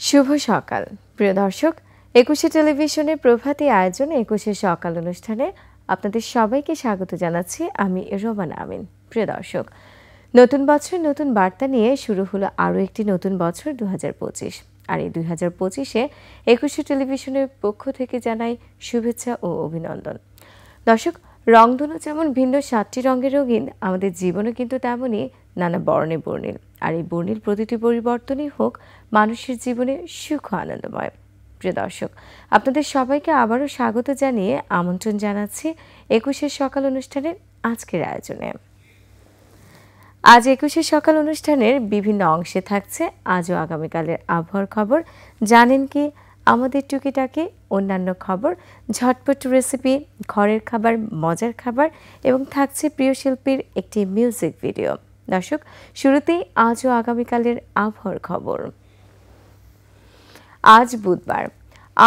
শুভ সকাল প্রিয় দর্শক, ২১শে টেলিভিশনের প্রভাতী আয়োজন ২১শে সকাল অনুষ্ঠানে আপনাদের সবাইকে স্বাগত জানাচ্ছি। আমি রোমান আমিন। প্রিয় দর্শক, নতুন বছর নতুন বার্তা নিয়ে শুরু হলো আরও একটি নতুন বছর ২০২৫। আর এই ২০২৫-এ ২১শে টেলিভিশনের পক্ষ থেকে জানাই শুভেচ্ছা ও অভিনন্দন। দর্শক, রংধনু যেমন ভিন্ন ৭টি রঙের রঙিন, আমাদের জীবনও কিন্তু তেমনই নানা বর্ণে বর্ণিল। আর এই বর্ণিল প্রতিটি পরিবর্তনই হোক মানুষের জীবনে সুখ ও আনন্দময়। প্রিয় দর্শক, আপনাদের সবাইকে আবারও স্বাগত জানিয়ে আমন্ত্রণ জানাচ্ছি ২১শে সকাল অনুষ্ঠানের আজকের আয়োজনে। আজ ২১শে সকাল অনুষ্ঠানের বিভিন্ন অংশে থাকছে আজ ও আগামীকালের আবহাওয়ার খবর, জানেন কি আমাদের টুকিটাকি অন্যান্য খবর, ঝটপট রেসিপি, ঘরের খাবার, মজার খাবার এবং থাকছে প্রিয় শিল্পীর একটি মিউজিক ভিডিও। দর্শক, শুরুতেই আজ ও আগামীকালের আবহাওয়ার খবর। আজ বুধবার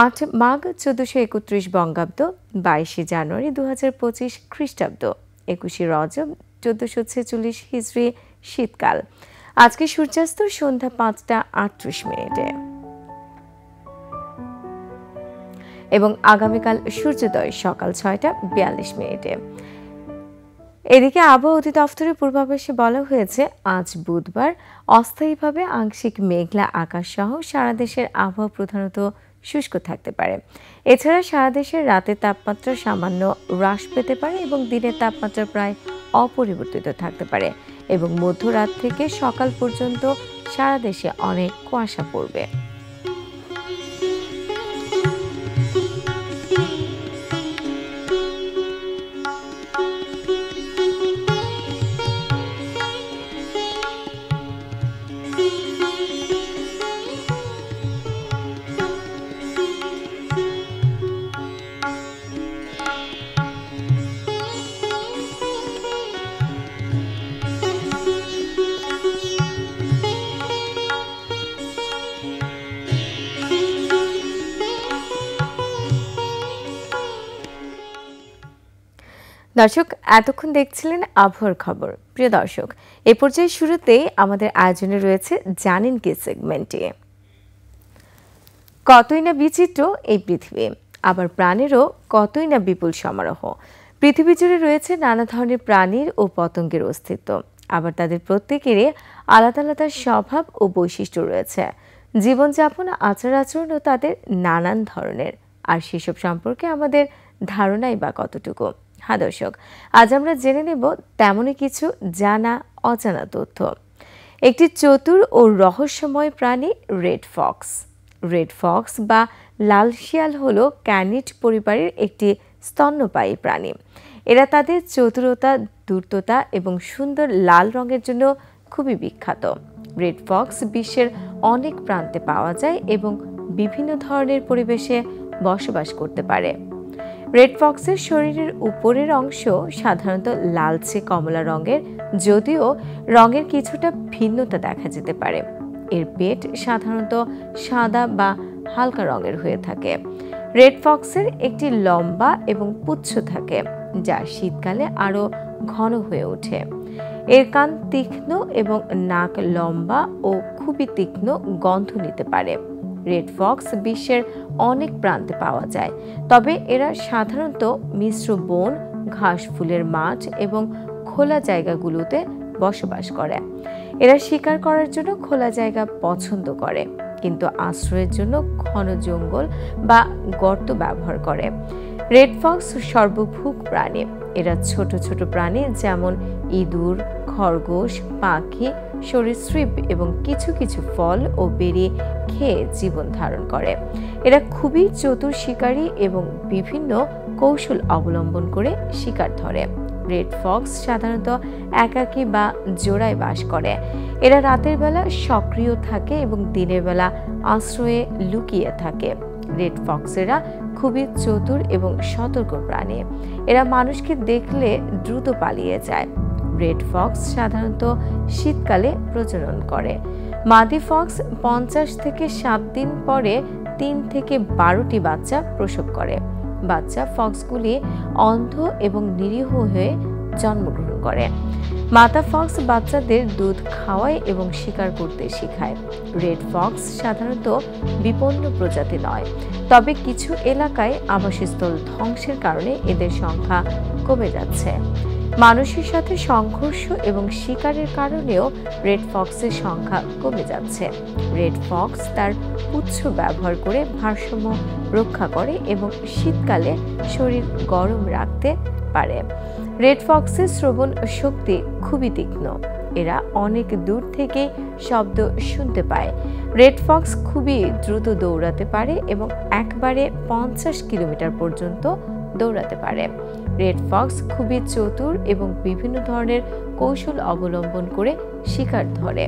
৮ মাঘ ১৪৩১ বঙ্গাব্দ, ২২ জানুয়ারি ২০২৫ খ্রিস্টাব্দ, ২১ রজব ১৪৪৬ হিজরি শীতকাল। আজকে সূর্যাস্ত সন্ধ্যা ৫টা ৩৮ মিনিটে এবং আগামীকাল সূর্যোদয় সকাল ৬টা ৪২ মিনিটে। এদিকে আবহাওয়া অধিদপ্তরের পূর্বাভাসে বলা হয়েছে, আজ বুধবার অস্থায়ীভাবে আংশিক মেঘলা আকাশ সহ সারা দেশের আবহাওয়া প্রধানত শুষ্ক থাকতে পারে। এছাড়া সারা দেশের রাতের তাপমাত্রা সামান্য হ্রাস পেতে পারে এবং দিনের তাপমাত্রা প্রায় অপরিবর্তিত থাকতে পারে এবং মধ্যরাত থেকে সকাল পর্যন্ত সারা দেশে অনেক কুয়াশা পড়বে। দর্শক, এতক্ষণ দেখছিলেন আবহাওয়ার খবর। প্রিয় দর্শক, এ পর্যায়ে শুরুতেই আমাদের আয়োজনে রয়েছে জানেন কি সেগমেন্টে। কতই না বিচিত্র এই পৃথিবী, আবার প্রাণেরও কতই না বিপুল সমারোহ। পৃথিবী জুড়ে রয়েছে নানা ধরনের প্রাণীর ও পতঙ্গের অস্তিত্ব, আবার তাদের প্রত্যেকেরই আলাদা আলাদা স্বভাব ও বৈশিষ্ট্য রয়েছে। জীবনযাপন, আচার আচরণও তাদের নানান ধরনের। আর সেসব সম্পর্কে আমাদের ধারণাই বা কতটুকু। হ্যাঁ দর্শক, আজ আমরা জেনে নেব তেমনই কিছু জানা অজানা তথ্য। একটি চতুর ও রহস্যময় প্রাণী রেড ফক্স। রেড ফক্স বা লাল শিয়াল হলো ক্যানিড পরিবারের একটি স্তন্যপায়ী প্রাণী। এরা তাদের চতুরতা, ধূর্ততা এবং সুন্দর লাল রঙের জন্য খুবই বিখ্যাত। রেড ফক্স বিশ্বের অনেক প্রান্তে পাওয়া যায় এবং বিভিন্ন ধরনের পরিবেশে বসবাস করতে পারে। রেড ফক্সের শরীরের উপরের অংশ সাধারণত লালচে কমলা রঙের, যদিও রঙের কিছুটা ভিন্নতা দেখা যেতে পারে। এর পেট সাধারণত সাদা বা হালকা রঙের হয়ে থাকে। রেড ফক্সের একটি লম্বা এবং পুচ্ছ থাকে, যা শীতকালে আরও ঘন হয়ে ওঠে। এর কান তীক্ষ্ণ এবং নাক লম্বা ও খুবই তীক্ষ্ণ গন্ধ নিতে পারে। রেড ফক্স বিশ্বের অনেক প্রান্তে পাওয়া যায়, তবে এরা সাধারণত মিশ্র বন, ঘাস ফুলের মাঠ এবং খোলা জায়গাগুলোতে বসবাস করে। এরা শিকার করার জন্য খোলা জায়গা পছন্দ করে, কিন্তু আশ্রয়ের জন্য ঘন জঙ্গল বা গর্ত ব্যবহার করে। রেড ফক্স সর্বভুক প্রাণী। এরা ছোট ছোট প্রাণী যেমন ইঁদুর, খরগোশ, পাখি, সরীসৃপ এবং কিছু কিছু ফল ও বেরি খেয়ে জীবন ধারণ করে। এরা খুবই চতুর শিকারী এবং বিভিন্ন কৌশল অবলম্বন করে শিকার ধরে। রেড ফক্স সাধারণত একাকী বা জোড়ায় বাস করে। এরা রাতের বেলা সক্রিয় থাকে এবং দিনের বেলা আশ্রয়ে লুকিয়ে থাকে। রেড ফক্সেরা খুবই চতুর এবং সতর্ক প্রাণী। এরা মানুষকে দেখলে দ্রুত পালিয়ে যায়। রেড ফক্স সাধারণত শীতকালে প্রজনন করে। মাদি ফক্স ৫০ থেকে ৭ দিন পরে ৩ থেকে ১২টি বাচ্চা প্রসব করে। বাচ্চা ফক্সগুলি অন্ধ এবং নিরীহ হয়ে জন্মগ্রহণ করে। মাতা ফক্স বাচ্চাদের দুধ খাওয়ায় এবং শিকার করতে শেখায়। রেড ফক্স সাধারণত বিপন্ন প্রজাতি নয়, তবে কিছু এলাকায় আবাসস্থল ধ্বংসের কারণে এদের সংখ্যা কমে যাচ্ছে। মানুষের সাথে সংঘর্ষ এবং শিকারের কারণেও রেড ফক্সের সংখ্যা কমে যাচ্ছে। রেড ফক্স তার পুচ্ছ ব্যবহার করে ভারসাম্য রক্ষা করে এবং শীতকালে শরীর গরম রাখতে পারে। রেড ফক্সের শ্রবণ শক্তি খুবই তীক্ষ্ণ। এরা অনেক দূর থেকে শব্দ শুনতে পায়। রেড ফক্স খুবই দ্রুত দৌড়াতে পারে এবং একবারে 50 কিলোমিটার পর্যন্ত দৌড়াতে পারে। রেড ফক্স খুবই চতুর এবং বিভিন্ন ধরনের কৌশল অবলম্বন করে শিকার ধরে।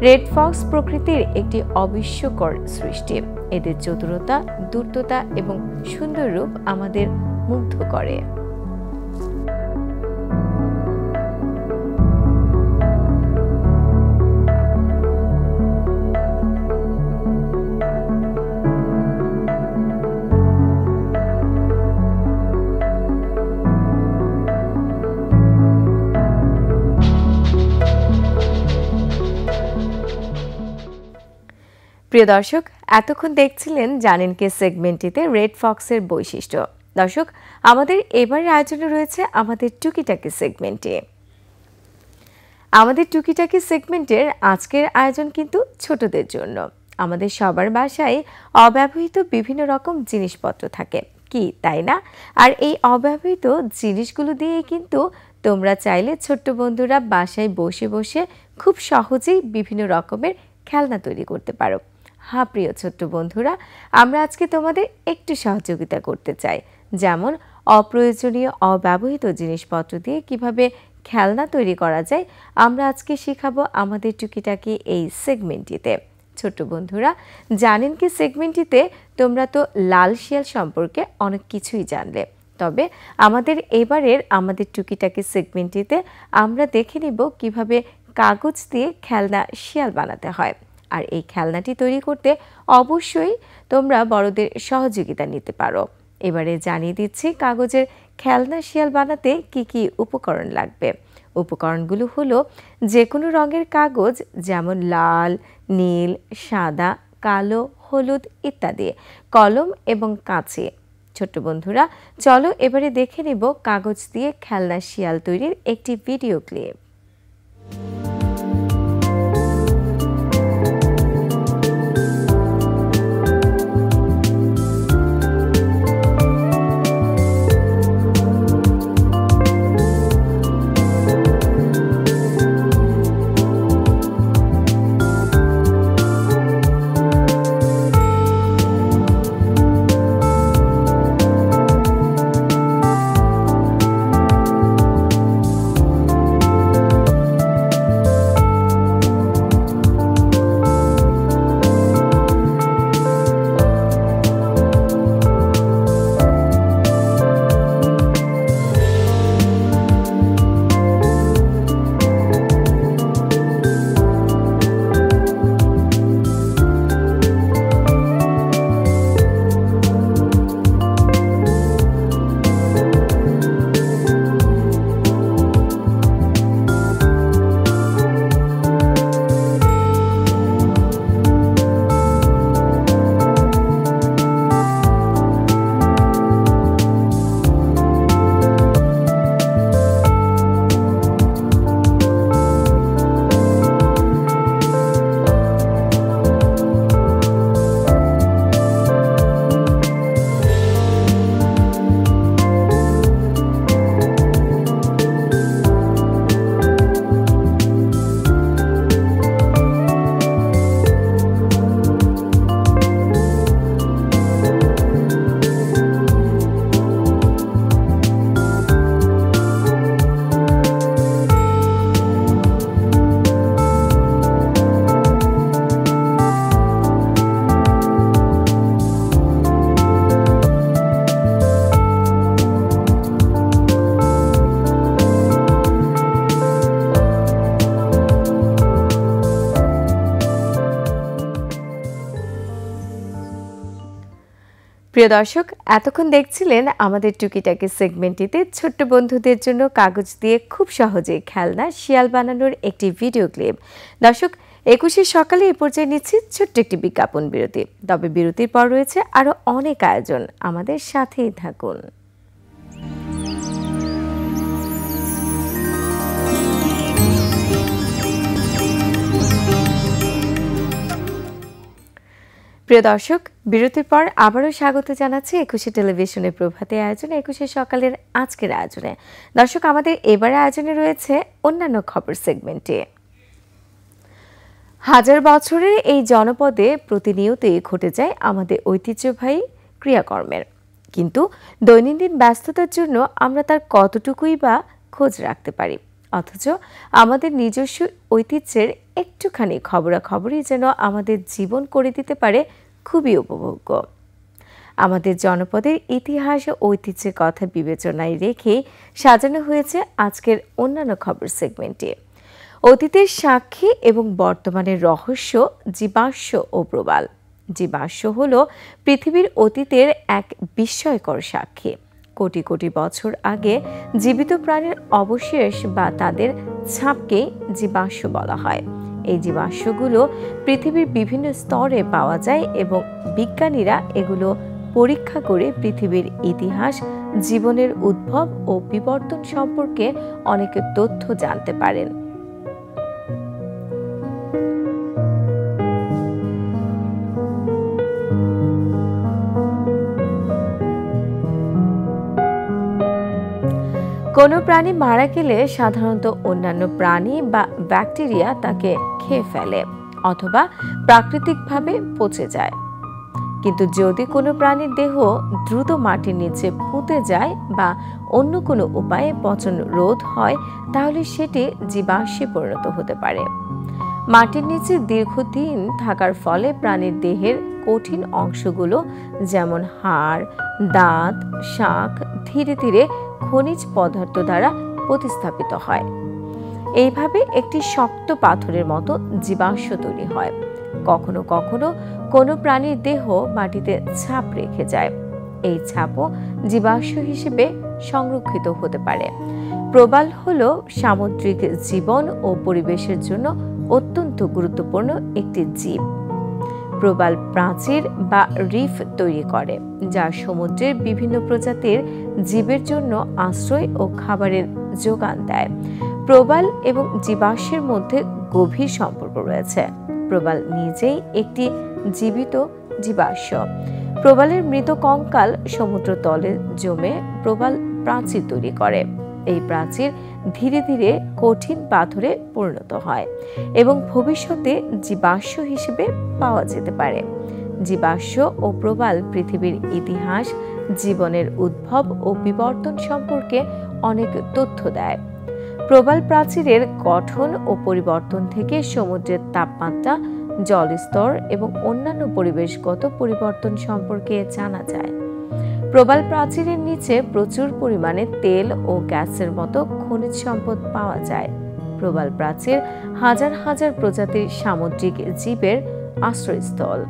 রেড ফক্স প্রকৃতির একটি অবিস্ময়কর সৃষ্টি। এদের চতুরতা, দ্রুততা এবং সুন্দর রূপ আমাদের মুগ্ধ করে। প্রিয় দর্শক, এতক্ষণ দেখছিলেন জানেন কে সেগমেন্টটিতে রেড ফক্সের বৈশিষ্ট্য। দর্শক, আমাদের এবারের আয়োজনে রয়েছে আমাদের টুকিটাকি সেগমেন্টে। আমাদের টুকিটাকি সেগমেন্টের আজকের আয়োজন কিন্তু ছোটদের জন্য। আমাদের সবার বাসায় অব্যবহৃত বিভিন্ন রকম জিনিসপত্র থাকে, কি তাই না? আর এই অব্যবহৃত জিনিসগুলো দিয়েই কিন্তু তোমরা চাইলে ছোট্ট বন্ধুরা বাসায় বসে বসে খুব সহজেই বিভিন্ন রকমের খেলনা তৈরি করতে পারো। হ্যাঁ প্রিয় ছোট্ট বন্ধুরা, আমরা আজকে তোমাদের একটু সহযোগিতা করতে চাই। যেমন অপ্রয়োজনীয় অব্যবহৃত জিনিসপত্র দিয়ে কিভাবে খেলনা তৈরি করা যায়, আমরা আজকে শেখাবো আমাদের টুকিটাকি এই সেগমেন্টটিতে। ছোট্ট বন্ধুরা, জানেন কি সেগমেন্টটিতে তোমরা তো লাল শিয়াল সম্পর্কে অনেক কিছুই জানলে, তবে আমাদের টুকিটাকি সেগমেন্টটিতে আমরা দেখে নিব কিভাবে কাগজ দিয়ে খেলনা শিয়াল বানাতে হয়। আর এই খেলনাটি তৈরি করতে অবশ্যই তোমরা বড়দের সহযোগিতা নিতে পারো। এবারে জানিয়ে দিচ্ছি কাগজের খেলনা শিয়াল বানাতে কি কি উপকরণ লাগবে। উপকরণগুলো হলো যে কোনো রঙের কাগজ, যেমন লাল, নীল, সাদা, কালো, হলুদ ইত্যাদি, কলম এবং কাঁচি। ছোট্ট বন্ধুরা, চলো এবারে দেখে নিব কাগজ দিয়ে খেলনা শিয়াল তৈরির একটি ভিডিও ক্লিপ। প্রিয় দর্শক, এতক্ষণ দেখছিলেন আমাদের টুকিটাকি সেগমেন্টটিতে ছোট্ট বন্ধুদের জন্য কাগজ দিয়ে খুব সহজেই খেলনা শিয়াল বানানোর একটি ভিডিও ক্লিপ। দর্শক, 21শে সকালে এ পর্যায়ে নিচ্ছি ছোট্ট একটি বিজ্ঞাপন বিরতি। তবে বিরতির পর রয়েছে আরও অনেক আয়োজন, আমাদের সাথেই থাকুন। প্রিয় দর্শক, বিরতির পর আবারও স্বাগত জানাচ্ছি 21শে টেলিভিশনের প্রভাতে আয়োজনে 21শে সকালের আজকের আয়োজনে। দর্শক, আমাদের এবারে আয়োজনে রয়েছে অন্যান্য খবর সেগমেন্টে। হাজার বছরের এই জনপদে প্রতিনিয়তই ঘটে যায় আমাদের ঐতিহ্যবাহী ক্রিয়াকর্মের, কিন্তু দৈনন্দিন ব্যস্ততার জন্য আমরা তার কতটুকুই বা খোঁজ রাখতে পারি। অথচ আমাদের নিজস্ব ঐতিহ্যের একটুখানি খবরাখবরই যেন আমাদের জীবন করে দিতে পারে খুবই উপভোগ্য। আমাদের জনপদের ইতিহাস ও ঐতিহ্যের কথা বিবেচনায় রেখেই সাজানো হয়েছে আজকের অন্যান্য খবর সেগমেন্টে। অতীতের সাক্ষী এবং বর্তমানের রহস্য, জীবাশ্ম ও প্রবাল। জীবাশ্ম হল পৃথিবীর অতীতের এক বিস্ময়কর সাক্ষী। কোটি কোটি বছর আগে জীবিত প্রাণীর অবশেষ বা তাদের ছাপকে জীবাশ্ম বলা হয়। এই জীবাশ্মগুলো পৃথিবীর বিভিন্ন স্তরে পাওয়া যায় এবং বিজ্ঞানীরা এগুলো পরীক্ষা করে পৃথিবীর ইতিহাস, জীবনের উদ্ভব ও বিবর্তন সম্পর্কে অনেক তথ্য জানতে পারেন। কোনো প্রাণী মারা গেলে সাধারণত অন্যান্য প্রাণী বা ব্যাকটেরিয়া তাকে খেয়ে ফেলে অথবা প্রাকৃতিকভাবে পচে যায়। কিন্তু যদি কোনো প্রাণীর দেহ দ্রুত মাটির নিচে পুঁতে যায় বা অন্য কোনো উপায়ে পচন রোধ হয়, তাহলে সেটি জীবাশ্মে পরিণত হতে পারে। মাটির নিচে দীর্ঘদিন থাকার ফলে প্রাণীর দেহের কঠিন অংশগুলো যেমন হাড়, দাঁত, শাঁখ ধীরে ধীরে খনিজ পদার্থ দ্বারা প্রতিস্থাপিত হয়। এইভাবে একটি শক্ত পাথরের মতো জীবাশ্ম তৈরি হয়। কখনো কখনো কোনো প্রাণীর দেহ মাটিতে ছাপ রেখে যায়। এই ছাপও জীবাশ্ম হিসেবে সংরক্ষিত হতে পারে। প্রবাল হল সামুদ্রিক জীবন ও পরিবেশের জন্য অত্যন্ত গুরুত্বপূর্ণ একটি জীব। প্রবাল প্রাচীর বা রিফ তৈরি করে, যা সমুদ্রের বিভিন্ন প্রজাতির জীবের জন্য আশ্রয় ও খাবারের যোগান দেয়। প্রবাল এবং জীবাশ্মের মধ্যে গভীর সম্পর্ক রয়েছে। প্রবাল নিজেই একটি জীবিত জীবাশ্ম। প্রবালের মৃত কঙ্কাল সমুদ্র তলে জমে প্রবাল প্রাচীর তৈরি করে। এই প্রাচীর ধীরে ধীরে কঠিন পাথরে পরিণত হয় এবং ভবিষ্যতে জীবাশ্ম হিসেবে পাওয়া যেতে পারে। জীবাশ্ম ও প্রবাল পৃথিবীর ইতিহাস, জীবনের উদ্ভব ও বিবর্তন সম্পর্কে অনেক তথ্য দেয়। প্রবাল প্রাচীরের গঠন ও পরিবর্তন থেকে সমুদ্রের তাপমাত্রা, জলস্তর এবং অন্যান্য পরিবেশগত পরিবর্তন সম্পর্কে জানা যায়। প্রবাল প্রাচীরের নিচে প্রচুর পরিমাণে তেল ও গ্যাসের মতো খনিজ সম্পদ পাওয়া যায়। প্রবাল প্রাচীর হাজার হাজার প্রজাতির সামুদ্রিক জীবের আশ্রয়স্থল।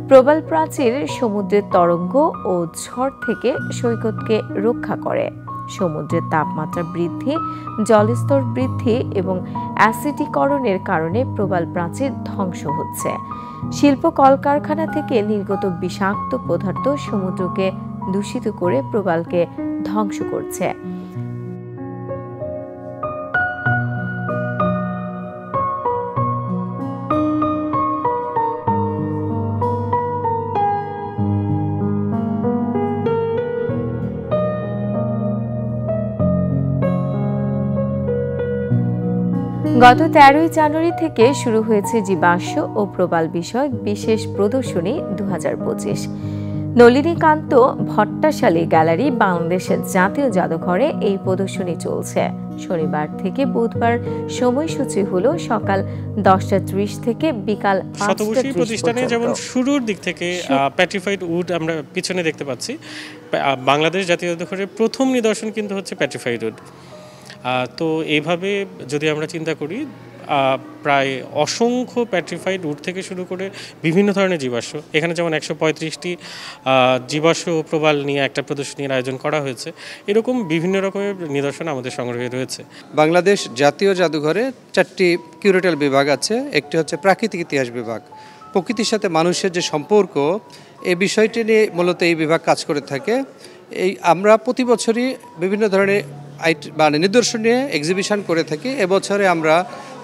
প্রবাল প্রাচীর সমুদ্রের তরঙ্গ ও ঝড় থেকে সৈকতকে রক্ষা করে। সমুদ্রের তাপমাত্রা বৃদ্ধি, জলস্তর বৃদ্ধি এবং অ্যাসিডীকরণের কারণে প্রবাল প্রাচীর ধ্বংস হচ্ছে। শিল্প কলকারখানা থেকে নির্গত বিষাক্ত পদার্থ সমুদ্রকে দূষিত করে প্রবালকে ধ্বংস করছে। গত 13ই জানুয়ারি থেকে শুরু হয়েছে জীবাশ্ম ও প্রবাল বিষয়ক বিশেষ প্রদর্শনী 2025। নলিনীকান্ত ভট্টাশালী গ্যালারি বাংলাদেশের জাতীয় জাদুঘরে এই প্রদর্শনী চলছে। শনিবার থেকে বুধবার সময়সূচি হলো সকাল 10:30 থেকে বিকাল 5:30 প্রতিষ্ঠানে যেমন শুরুর দিক থেকে প্যাট্রিফাইড উড আমরা পিছনে দেখতে পাচ্ছি। বাংলাদেশ জাতীয় জাদুঘরের প্রথম নিদর্শন কিন্তু হচ্ছে প্যাট্রিফাইড উড। তো এইভাবে যদি আমরা চিন্তা করি, প্রায় অসংখ্য প্যাট্রিফাইড উড থেকে শুরু করে বিভিন্ন ধরনের জীবাশ্ম, এখানে যেমন 135টি জীবাশ্ম ও প্রবাল নিয়ে একটা প্রদর্শনীর আয়োজন করা হয়েছে। এরকম বিভিন্ন রকমের নিদর্শন আমাদের সংগ্রহে রয়েছে। বাংলাদেশ জাতীয় জাদুঘরে 4টি কিউরেটাল বিভাগ আছে। একটি হচ্ছে প্রাকৃতিক ইতিহাস বিভাগ, প্রকৃতির সাথে মানুষের যে সম্পর্ক, এই বিষয়টি নিয়ে মূলত এই বিভাগ কাজ করে থাকে। আমরা প্রতি বছরই বিভিন্ন ধরনের নিদর্শন নিয়ে এক্সিবিশন করে থাকি। এবছরে আমরা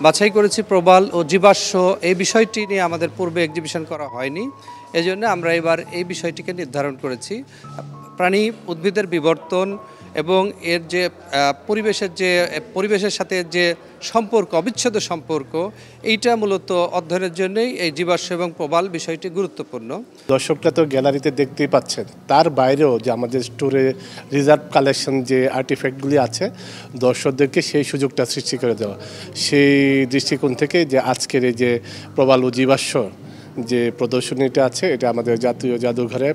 বাছাই করেছি প্রবাল ও জীবাশ্ম, এই বিষয়টি নিয়ে আমাদের পূর্বে এক্সিবিশন করা হয়নি, এজন্য আমরা এবার এই বিষয়টিকে নির্ধারণ করেছি। প্রাণী উদ্ভিদের বিবর্তন এবং এর যে পরিবেশের সাথে যে সম্পর্ক, অবিচ্ছেদ্য সম্পর্ক, এইটা মূলত অধ্যয়নের জন্যই এই জীবাশ্ম এবং প্রবাল বিষয়টি গুরুত্বপূর্ণ। দর্শকরা তো গ্যালারিতে দেখতেই পাচ্ছেন, তার বাইরেও যে আমাদের স্টোরে রিজার্ভ কালেকশন যে আর্টিফ্যাক্টগুলি আছে, দর্শকদেরকে সেই সুযোগটা সৃষ্টি করে দেওয়া। সেই দৃষ্টিকোণ থেকে যে আজকের এই যে প্রবাল ও জীবাশ্ম যে প্রদর্শনীটা আছে, এটা আমাদের জাতীয় জাদুঘরে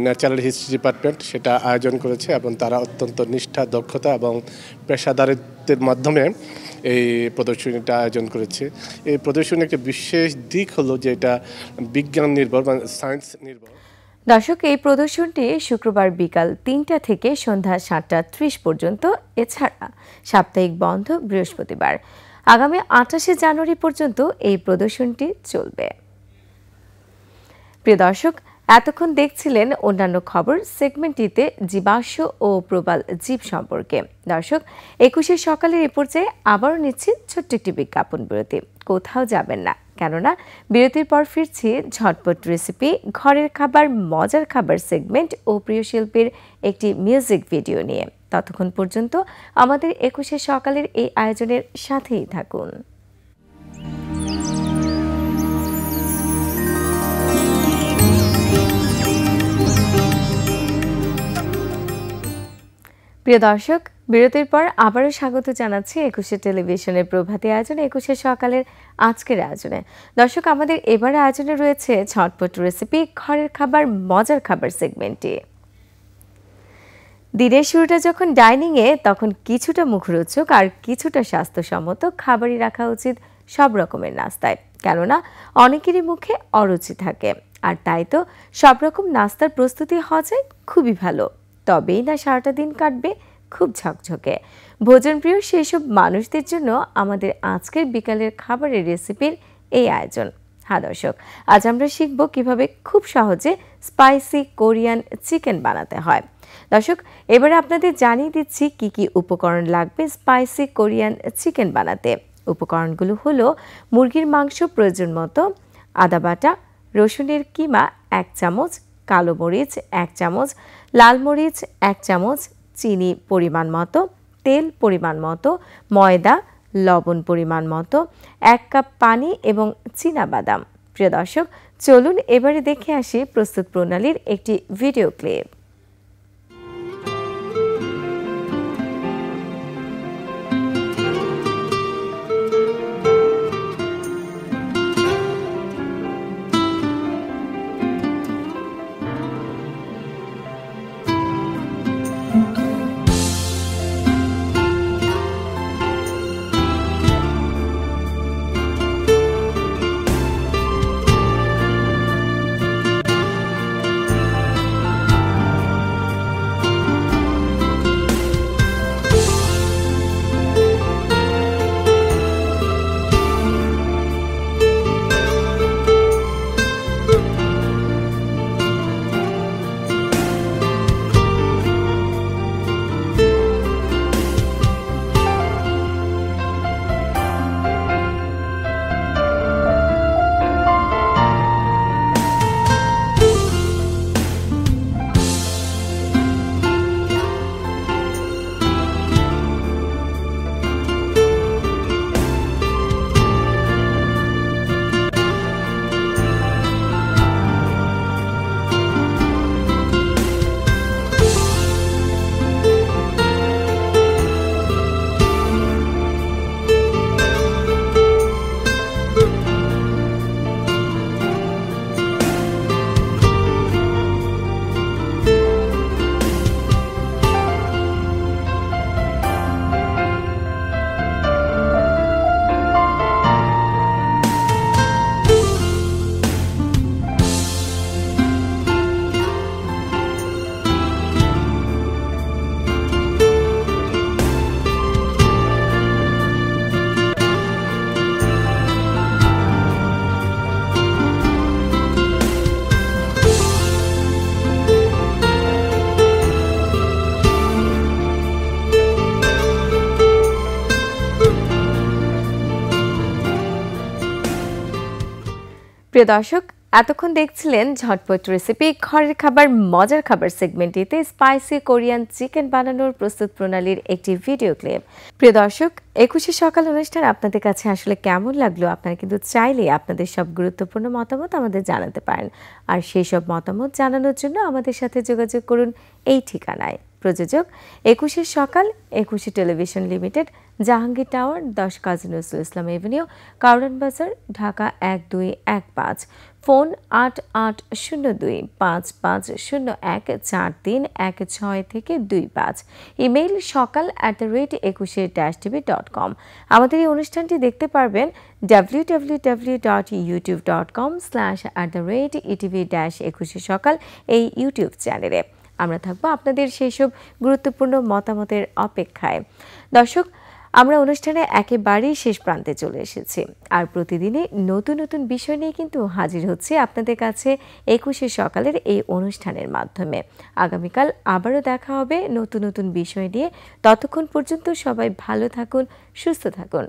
ন্যাচারাল হিস্ট্রি ডিপার্টমেন্ট সেটা আয়োজন করেছে এবং তারা অত্যন্ত নিষ্ঠা, দক্ষতা এবং পেশাদারিত্বের মাধ্যমে এই প্রদর্শনীটা আয়োজন করেছে। এই প্রদর্শনীর একটা বিশেষ দিক হলো যে এটা বিজ্ঞান নির্ভর বা সায়েন্স নির্ভর। দর্শক, এই প্রদর্শনটি শুক্রবার বিকাল 3টা থেকে সন্ধ্যা 7:30 পর্যন্ত, এছাড়া সাপ্তাহিক বন্ধ বৃহস্পতিবার। আগামী 28শে জানুয়ারি পর্যন্ত এই প্রদর্শনটি চলবে। প্রিয় দর্শক, এতক্ষণ দেখছিলেন অন্যান্য খবর সেগমেন্টটিতে জীবাশ্ম ও প্রবাল জীব সম্পর্কে। দর্শক, 21শে সকালের এ পর্যায়ে আবারও নিচ্ছি ছোট্ট একটি বিজ্ঞাপন বিরতি। কোথাও যাবেন না, কেননা বিরতির পর ফিরছি ঝটপট রেসিপি, ঘরের খাবার, মজার খাবার সেগমেন্ট ও প্রিয় শিল্পীর একটি মিউজিক ভিডিও নিয়ে। ততক্ষণ পর্যন্ত আমাদের 21শে সকালের এই আয়োজনের সাথেই থাকুন। প্রিয় দর্শক, বিরতির পর আবারও স্বাগত জানাচ্ছি 21শে টেলিভিশনের প্রভাতী আয়োজনে, 21শে সকালের আজকের আয়োজনে। দর্শক, আমাদের এবার আয়োজনে রয়েছে ঝটপট রেসিপি, ঘরের খাবার, মজার খাবার সেগমেন্টটি। দিনের শুরুটা যখন ডাইনিংয়ে, তখন কিছুটা মুখরোচক আর কিছুটা স্বাস্থ্যসম্মত খাবারই রাখা উচিত সব রকমের নাস্তায়, কেননা অনেকেরই মুখে অরুচি থাকে। আর তাই তো সব রকম নাস্তার প্রস্তুতি হওয়া যায় খুবই ভালো, তবেই না সারাটা দিন কাটবে খুব ঝকঝকে। ভোজনপ্রিয় সেই সব মানুষদের জন্য আমাদের আজকের বিকালের খাবারের রেসিপির এই আয়োজন। হ্যাঁ দর্শক, আজ আমরা শিখব কিভাবে খুব সহজে স্পাইসি কোরিয়ান চিকেন বানাতে হয়। দর্শক, এবারে আপনাদের জানিয়ে দিচ্ছি কি কি উপকরণ লাগবে স্পাইসি কোরিয়ান চিকেন বানাতে। উপকরণগুলো হলো মুরগির মাংস প্রয়োজন মতো, আদা বাটা, রসুনের কিমা 1 চামচ, কালো মরিচ 1 চামচ, লাল মরিচ 1 চামচ, চিনি পরিমাণ মতো, তেল পরিমাণ মতো, ময়দা, লবণ পরিমাণ মতো, 1 কাপ পানি এবং চীনাবাদাম। প্রিয় দর্শক, চলুন এবারে দেখে আসি প্রস্তুত প্রণালীর একটি ভিডিও ক্লিপ। প্রিয় দর্শক, এতক্ষণ দেখছিলেন ঝটপট রেসিপি ঘরের খাবার মজার খাবার সেগমেন্টটিতে স্পাইসি কোরিয়ান চিকেন বানানোর প্রস্তুত প্রণালীর একটি ভিডিও ক্লিপ। প্রিয় দর্শক, 21শে সকাল অনুষ্ঠান আপনাদের কাছে আসলে কেমন লাগলো? আপনারা কিন্তু চাইলে আপনাদের সব গুরুত্বপূর্ণ মতামত আমাদের জানাতে পারেন। আর সেই সব মতামত জানানোর জন্য আমাদের সাথে যোগাযোগ করুন এই ঠিকানায়। প্রযোজক 21শে সকাল, 21শে television limited, Jahangir tower, 10 Kazi Nazrul Islam Avenue, Karwan বাজার, ঢাকা 1215। ফোন 880555014316 থেকে 25। ইমেইল সকাল@21শে-tv.com। আমাদের এই অনুষ্ঠানটি দেখতে পারবেন www.youtube.com/etv-21শে-সকাল এই ইউটিউব চ্যানেলে। আমরা থাকবো আপনাদের সেই সব গুরুত্বপূর্ণ মতামতের অপেক্ষায়। দর্শক, আমরা অনুষ্ঠানে একেবারেই শেষ প্রান্তে চলে এসেছি। আর প্রতিদিনই নতুন নতুন বিষয় নিয়ে কিন্তু হাজির হচ্ছে আপনাদের কাছে 21শে সকালের এই অনুষ্ঠানের মাধ্যমে। আগামীকাল আবারও দেখা হবে নতুন নতুন বিষয় নিয়ে। ততক্ষণ পর্যন্ত সবাই ভালো থাকুন, সুস্থ থাকুন।